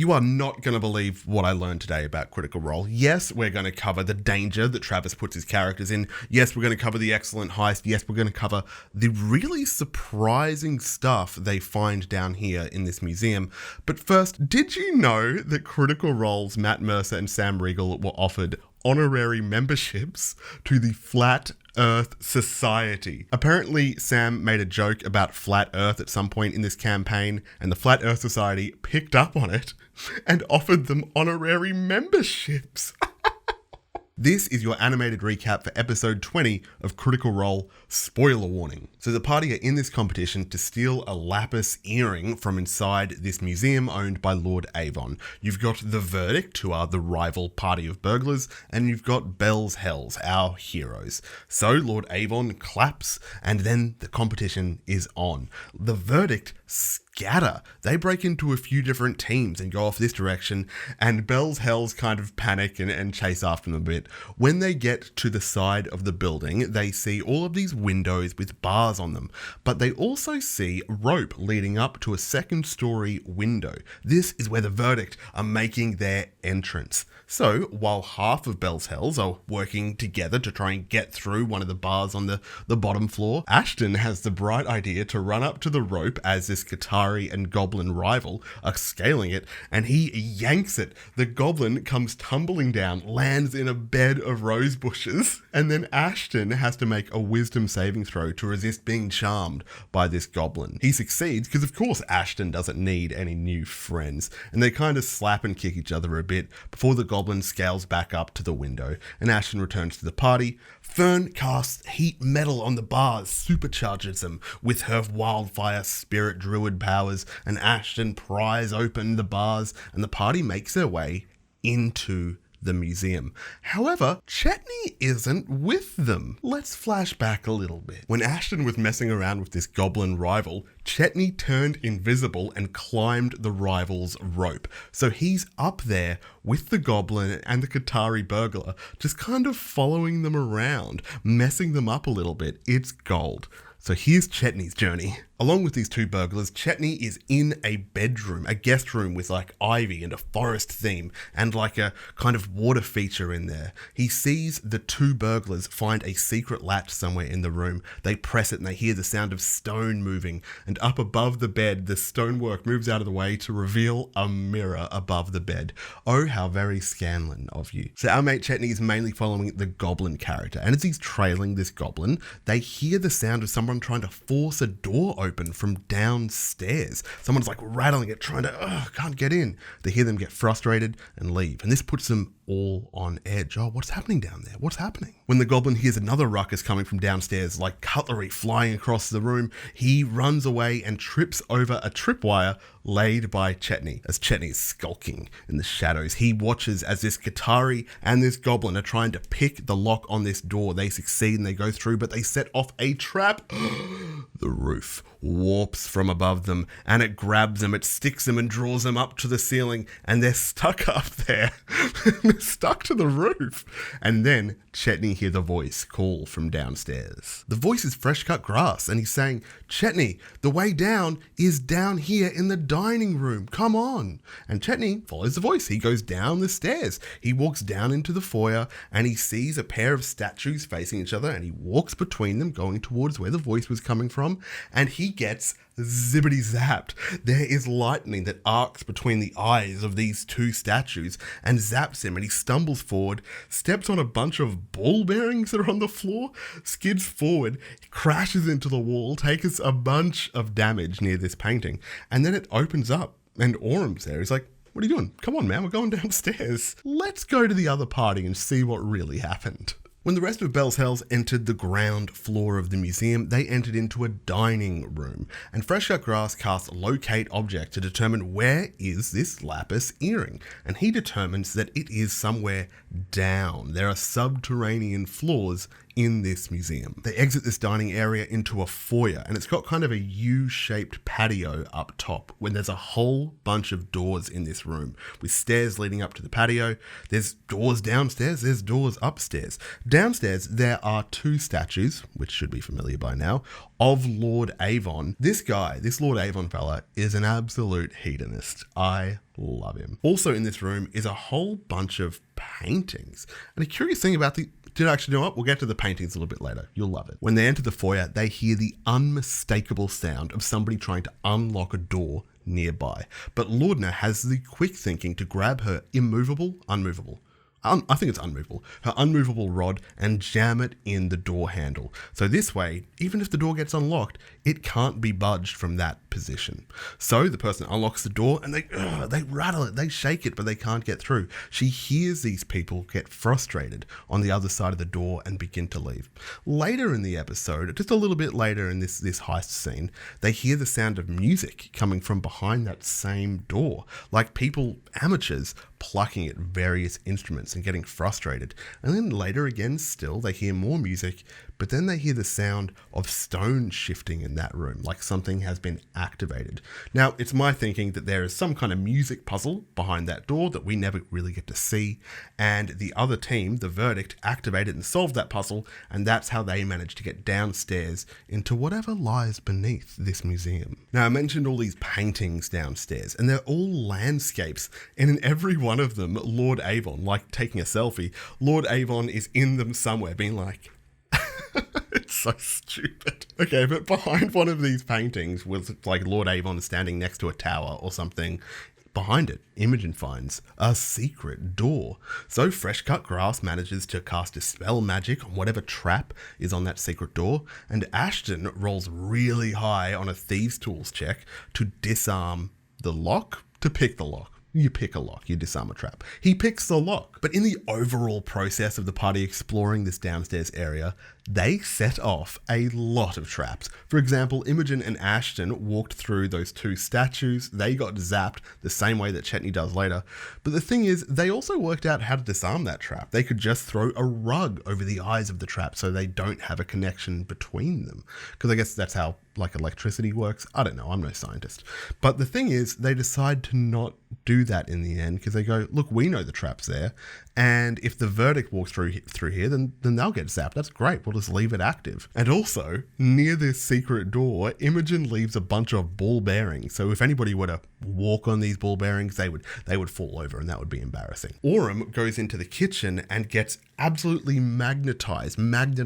You are not going to believe what I learned today about Critical Role. Yes, we're going to cover the danger that Travis puts his characters in. Yes, we're going to cover the excellent heist. Yes, we're going to cover the really surprising stuff they find down here in this museum. But first, did you know that Critical Role's Matt Mercer and Sam Riegel were offered honorary memberships to the Flat Earth Society? Apparently, Sam made a joke about Flat Earth at some point in this campaign, and the Flat Earth Society picked up on it and offered them honorary memberships. This is your animated recap for episode 20 of Critical Role. Spoiler warning. So the party are in this competition to steal a lapis earring from inside this museum owned by Lord Avon. You've got the Verdict, who are the rival party of burglars, and you've got Bell's Hells, our heroes. So Lord Avon claps, and then the competition is on. The Verdict scatter. They break into a few different teams and go off this direction, and Bell's Hells kind of panic and chase after them a bit. When they get to the side of the building, they see all of these windows with bars on them, but they also see rope leading up to a second-story window. This is where the Verdict are making their entrance. So, while half of Bell's Hells are working together to try and get through one of the bars on the bottom floor, Ashton has the bright idea to run up to the rope as this Qatari and Goblin rival are scaling it, and he yanks it. The Goblin comes tumbling down, lands in a bed of rose bushes, and then Ashton has to make a wisdom saving throw to resist being charmed by this Goblin. He succeeds because, of course, Ashton doesn't need any new friends, and they kind of slap and kick each other a bit before the Goblin scales back up to the window, and Ashton returns to the party. Fern casts heat metal on the bars, supercharges them with her wildfire spirit druid powers, and Ashton pries open the bars, and the party makes their way into the museum. However, Chetney isn't with them. Let's flash back a little bit. When Ashton was messing around with this Goblin rival, Chetney turned invisible and climbed the rival's rope. So he's up there with the Goblin and the Qatari burglar, just kind of following them around, messing them up a little bit. It's gold. So here's Chetney's journey. Along with these two burglars, Chetney is in a bedroom, a guest room with like ivy and a forest theme and like a kind of water feature in there. He sees the two burglars find a secret latch somewhere in the room. They press it and they hear the sound of stone moving, and up above the bed, the stonework moves out of the way to reveal a mirror above the bed. Oh, how very Scanlan of you. So our mate Chetney is mainly following the Goblin character, and as he's trailing this Goblin, they hear the sound of someone trying to force a door open from downstairs. Someone's like rattling it, trying to, can't get in. They hear them get frustrated and leave, and this puts them all on edge. Oh, what's happening down there? What's happening? When the Goblin hears another ruckus coming from downstairs, like cutlery flying across the room, he runs away and trips over a tripwire laid by Chetney. As Chetney is skulking in the shadows, he watches as this Qatari and this Goblin are trying to pick the lock on this door. They succeed and they go through, but they set off a trap. The roof warps from above them and it grabs them, it sticks them and draws them up to the ceiling, and they're stuck up there. They're stuck to the roof. And then Chetney hears a voice call from downstairs. The voice is Fresh Cut Grass, and he's saying, Chetney, the way down is down here in the dining room. Come on. And Chetney follows the voice. He goes down the stairs. He walks down into the foyer and he sees a pair of statues facing each other, and he walks between them going towards where the voice was coming from, and he gets zippity zapped. There is lightning that arcs between the eyes of these two statues and zaps him, and he stumbles forward, steps on a bunch of ball bearings that are on the floor, skids forward, crashes into the wall, takes a bunch of damage near this painting, and then it opens up and Orm's there. He's like, what are you doing? Come on, man, we're going downstairs. Let's go to the other party and see what really happened. When the rest of Bell's Hells entered the ground floor of the museum, they entered into a dining room, and Fresh Cut Grass casts Locate Object to determine where is this lapis earring, and he determines that it is somewhere down. There are subterranean floors in this museum. They exit this dining area into a foyer, and it's got kind of a U-shaped patio up top when there's a whole bunch of doors in this room with stairs leading up to the patio. There's doors downstairs, there's doors upstairs. Downstairs, there are 2 statues, which should be familiar by now, of Lord Avon. This guy, this Lord Avon fella, is an absolute hedonist. I love him. Also in this room is a whole bunch of paintings. And a curious thing about actually, you know what? We'll get to the paintings a little bit later. You'll love it. When they enter the foyer, they hear the unmistakable sound of somebody trying to unlock a door nearby. But Lordna has the quick thinking to grab her unmovable her unmovable rod and jam it in the door handle. So this way, even if the door gets unlocked, it can't be budged from that position. So the person unlocks the door and they rattle it, they shake it, but they can't get through. She hears these people get frustrated on the other side of the door and begin to leave. Later in the episode, just a little bit later in this heist scene, they hear the sound of music coming from behind that same door, like people, amateurs, plucking at various instruments and getting frustrated. And then later again, still, they hear more music, but then they hear the sound of stone shifting in that room, like something has been activated. Now, it's my thinking that there is some kind of music puzzle behind that door that we never really get to see, and the other team, the Verdict, activated and solved that puzzle, and that's how they managed to get downstairs into whatever lies beneath this museum. Now, I mentioned all these paintings downstairs, and they're all landscapes, and in every one of them, Lord Avon, like taking a selfie, Lord Avon is in them somewhere being like, it's so stupid. Okay, but behind one of these paintings was like Lord Avon standing next to a tower or something. Behind it, Imogen finds a secret door. So Fresh Cut Grass manages to cast Dispel Magic on whatever trap is on that secret door, and Ashton rolls really high on a Thieves' Tools check to disarm the lock, to pick the lock. You pick a lock, you disarm a trap. He picks the lock. But in the overall process of the party exploring this downstairs area, they set off a lot of traps. For example, Imogen and Ashton walked through those 2 statues. They got zapped the same way that Chetney does later. But the thing is, they also worked out how to disarm that trap. They could just throw a rug over the eyes of the trap so they don't have a connection between them. Because I guess that's how like electricity works. I don't know, I'm no scientist. But the thing is, they decide to not do that in the end because they go, look, we know the trap's there. And if the Verdict walks through here, then they'll get zapped. That's great. We'll just leave it active. And also, near this secret door, Imogen leaves a bunch of ball bearings. So if anybody were to walk on these ball bearings, they would fall over, and that would be embarrassing. Aurum goes into the kitchen and gets absolutely magnet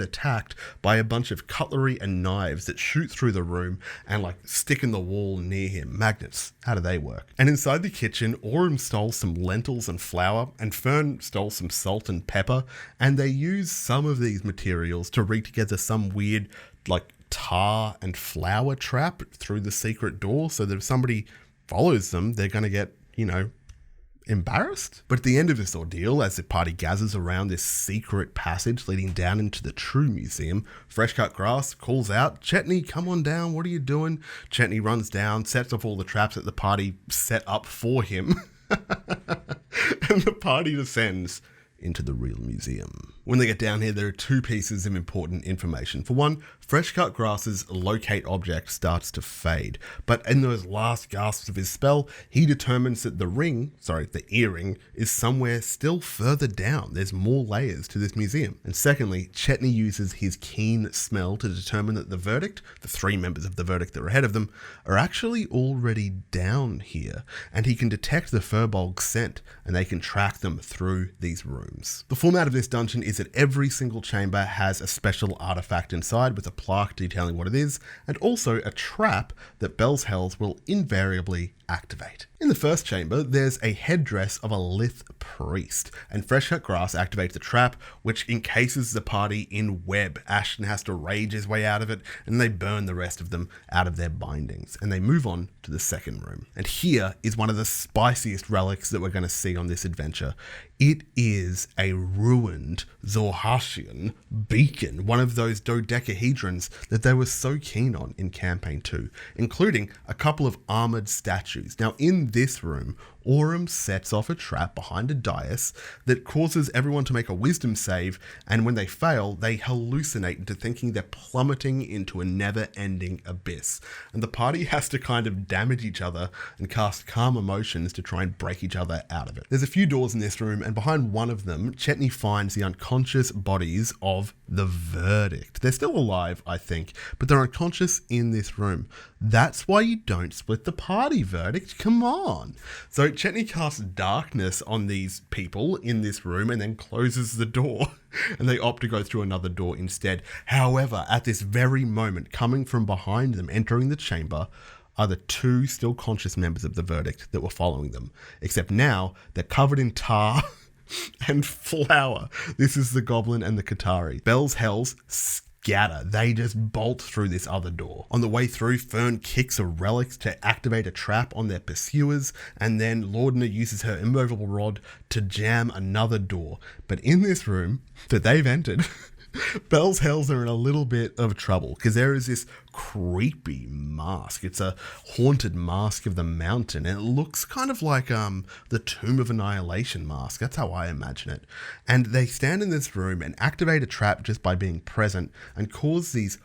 attacked by a bunch of cutlery and knives that shoot through the room and like stick in the wall near him. Magnets, how do they work? And inside the kitchen, Aurum stole some lentils and flour, and Fern stole some salt and pepper, and they use some of these materials to rig together some weird like tar and flour trap through the secret door, so that if somebody follows them, they're going to get, embarrassed. But at the end of this ordeal, as the party gathers around this secret passage leading down into the true museum, Fresh Cut Grass calls out, Chetney, come on down, what are you doing? Chetney runs down, sets off all the traps that the party set up for him, and the party descends into the real museum. When they get down here, there are 2 pieces of important information. For one, Fresh Cut Grass's locate object starts to fade, but in those last gasps of his spell, he determines that the earring, is somewhere still further down. There's more layers to this museum. And secondly, Chetney uses his keen smell to determine that the Verdict, the 3 members of the Verdict that are ahead of them, are actually already down here, and he can detect the Furbolg's scent, and they can track them through these rooms. The format of this dungeon is that every single chamber has a special artifact inside with a plaque detailing what it is, and also a trap that Bell's Hells will invariably activate. In the first chamber, there's a headdress of a Lith priest, and Fresh Cut Grass activates the trap, which encases the party in web. Ashton has to rage his way out of it, and they burn the rest of them out of their bindings, and they move on to the second room. And here is one of the spiciest relics that we're going to see on this adventure. It is a ruined Zorhashian beacon, one of those dodecahedrons that they were so keen on in Campaign 2, including a couple of armoured statues. Now, in this room, Aurum sets off a trap behind a dais that causes everyone to make a wisdom save, and when they fail, they hallucinate into thinking they're plummeting into a never-ending abyss. And the party has to kind of damage each other and cast calm emotions to try and break each other out of it. There's a few doors in this room, and behind one of them, Chetney finds the unconscious bodies of the verdict. They're still alive, I think, but they're unconscious in this room. That's why you don't split the party, verdict. Come on. So Chetney casts darkness on these people in this room and then closes the door, and they opt to go through another door instead. However, at this very moment, coming from behind them, entering the chamber, are the two still conscious members of the verdict that were following them. Except now, they're covered in tar and flour. This is the goblin and the Qatari. Bell's hells scatter. They just bolt through this other door. On the way through, Fern kicks a relic to activate a trap on their pursuers, and then Laudna uses her immovable rod to jam another door. But in this room that they've entered, Bell's hells are in a little bit of trouble because there is this creepy mask. It's a haunted mask of the mountain, and it looks kind of like the Tomb of Annihilation mask. That's how I imagine it. And they stand in this room and activate a trap just by being present and cause these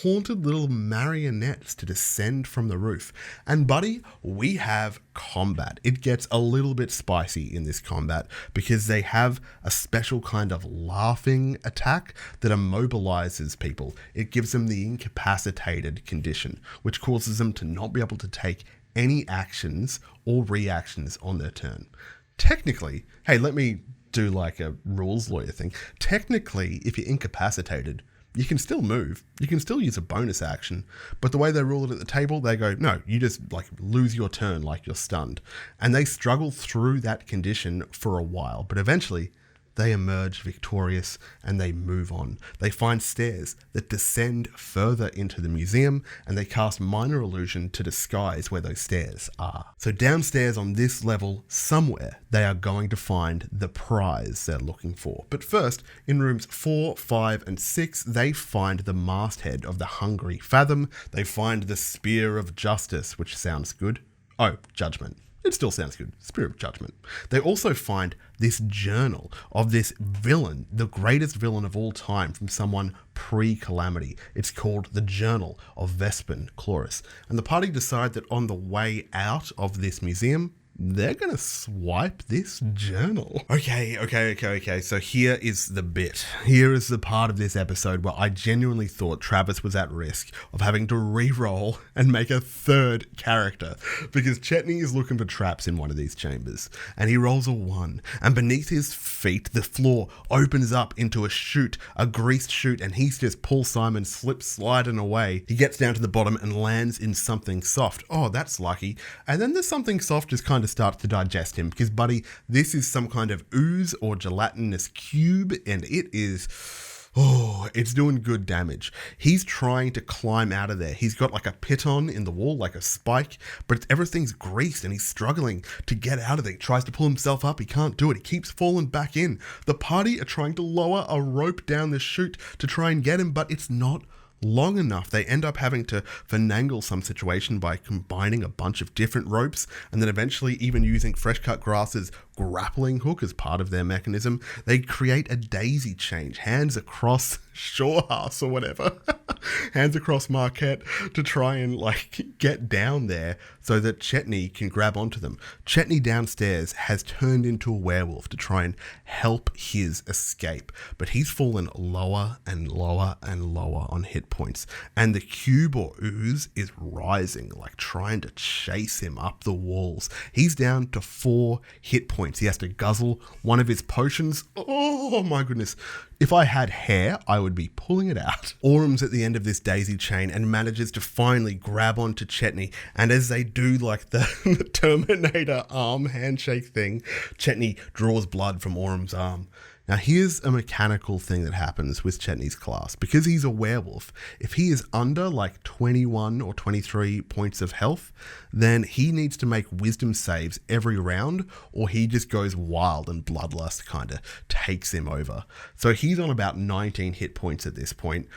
haunted little marionettes to descend from the roof. And buddy, we have combat. It gets a little bit spicy in this combat because they have a special kind of laughing attack that immobilizes people. It gives them the incapacitated condition, which causes them to not be able to take any actions or reactions on their turn. Technically, hey, let me do like a rules lawyer thing. Technically, if you're incapacitated, you can still move, you can still use a bonus action, but the way they rule it at the table, they go, no, you just like lose your turn like you're stunned. And they struggle through that condition for a while, but eventually they emerge victorious and they move on. They find stairs that descend further into the museum, and they cast minor illusion to disguise where those stairs are. So downstairs on this level somewhere, they are going to find the prize they're looking for. But first, in rooms 4, 5, and 6, they find the masthead of the Hungry Fathom. They find the Spear of Justice, which sounds good. Oh, Judgment. It still sounds good. Spirit of Judgment. They also find this journal of this villain, the greatest villain of all time, from someone pre-Calamity. It's called the Journal of Vespin Chloris. And the party decide that on the way out of this museum, they're going to swipe this journal. Okay. So here is the bit. Here is the part of this episode where I genuinely thought Travis was at risk of having to re-roll and make a third character, because Chetney is looking for traps in one of these chambers, and he rolls a 1, and beneath his feet, the floor opens up into a chute, a greased chute, and he's just Paul Simon sliding away. He gets down to the bottom and lands in something soft. Oh, that's lucky. And then there's something soft just kind of starts to digest him, because buddy, this is some kind of ooze or gelatinous cube, and it is, it's doing good damage. He's trying to climb out of there. He's got like a piton in the wall, like a spike, but everything's greased and he's struggling to get out of there. He tries to pull himself up. He can't do it. He keeps falling back in. The party are trying to lower a rope down the chute to try and get him, but it's not long enough. They end up having to finagle some situation by combining a bunch of different ropes, and then eventually even using Fresh Cut Grass's grappling hook as part of their mechanism. They create a daisy chain, hands across Shorehouse or whatever, hands across Marquette, to try and like get down there so that Chetney can grab onto them. Chetney downstairs has turned into a werewolf to try and help his escape, but he's fallen lower and lower and lower on hit points, and the cube or ooze is rising, like trying to chase him up the walls. He's down to 4 hit points. He has to guzzle one of his potions. Oh my goodness. If I had hair, I would be pulling it out. Aurum's at the end of this daisy chain and manages to finally grab onto Chetney. And as they do like the Terminator arm handshake thing, Chetney draws blood from Aurum's arm. Now here's a mechanical thing that happens with Chetney's class. Because he's a werewolf, if he is under like 21 or 23 points of health, then he needs to make wisdom saves every round, or he just goes wild and bloodlust kind of takes him over. So he's on about 19 hit points at this point.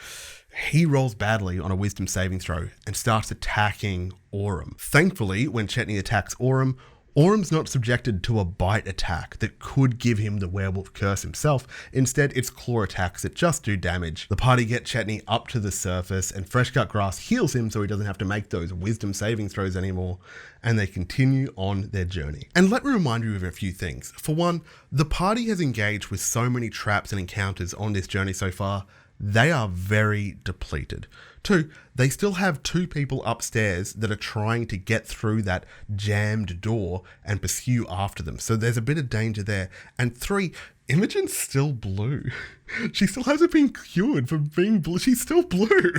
He rolls badly on a wisdom saving throw and starts attacking Aurum. Thankfully, when Chetney attacks Aurum Orm's not subjected to a bite attack that could give him the werewolf curse himself. Instead, it's claw attacks that just do damage. The party get Chetney up to the surface, and fresh cut grass heals him so he doesn't have to make those wisdom saving throws anymore, and they continue on their journey. And let me remind you of a few things. For one, the party has engaged with so many traps and encounters on this journey so far, they are very depleted. 2, they still have 2 people upstairs that are trying to get through that jammed door and pursue after them. So there's a bit of danger there. And 3, Imogen's still blue. She still hasn't been cured from being blue. She's still blue.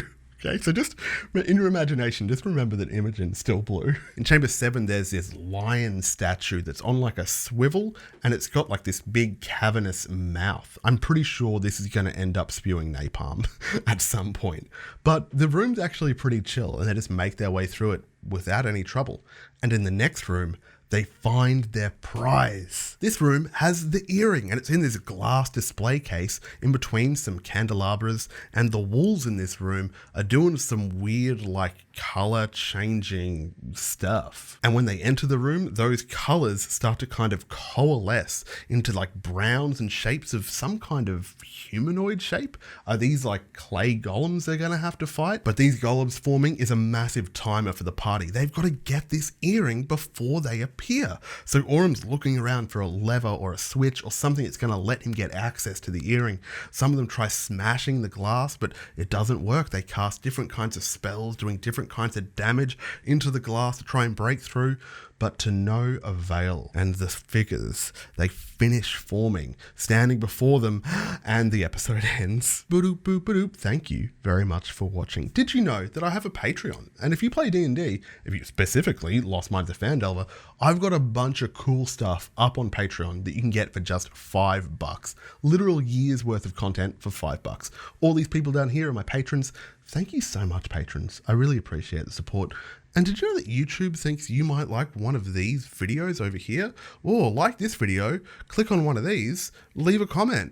Okay, so just in your imagination, just remember that Imogen's still blue. In Chamber 7, there's this lion statue that's on like a swivel, and it's got like this big cavernous mouth. I'm pretty sure this is going to end up spewing napalm at some point. But the room's actually pretty chill, and they just make their way through it without any trouble. And in the next room, they find their prize. This room has the earring, and it's in this glass display case in between some candelabras, and the walls in this room are doing some weird like color changing stuff. And when they enter the room, those colors start to kind of coalesce into like browns and shapes of some kind of humanoid shape. Are these like clay golems they're gonna have to fight? But these golems forming is a massive timer for the party. They've got to get this earring before they appear. So Orm's looking around for a lever or a switch or something that's going to let him get access to the earring. Some of them try smashing the glass, but it doesn't work. They cast different kinds of spells, doing different kinds of damage into the glass to try and break through, but to no avail. And the figures, they finish forming, standing before them, and the episode ends. Boop, boop, boop. Thank you very much for watching. Did you know that I have a Patreon? And if you play D&D, if you specifically Lost Minds of Fandelver, I've got a bunch of cool stuff up on Patreon that you can get for just $5. Literal years worth of content for $5. All these people down here are my patrons. Thank you so much, patrons. I really appreciate the support. And did you know that YouTube thinks you might like one of these videos over here? Or like this video, click on one of these, leave a comment.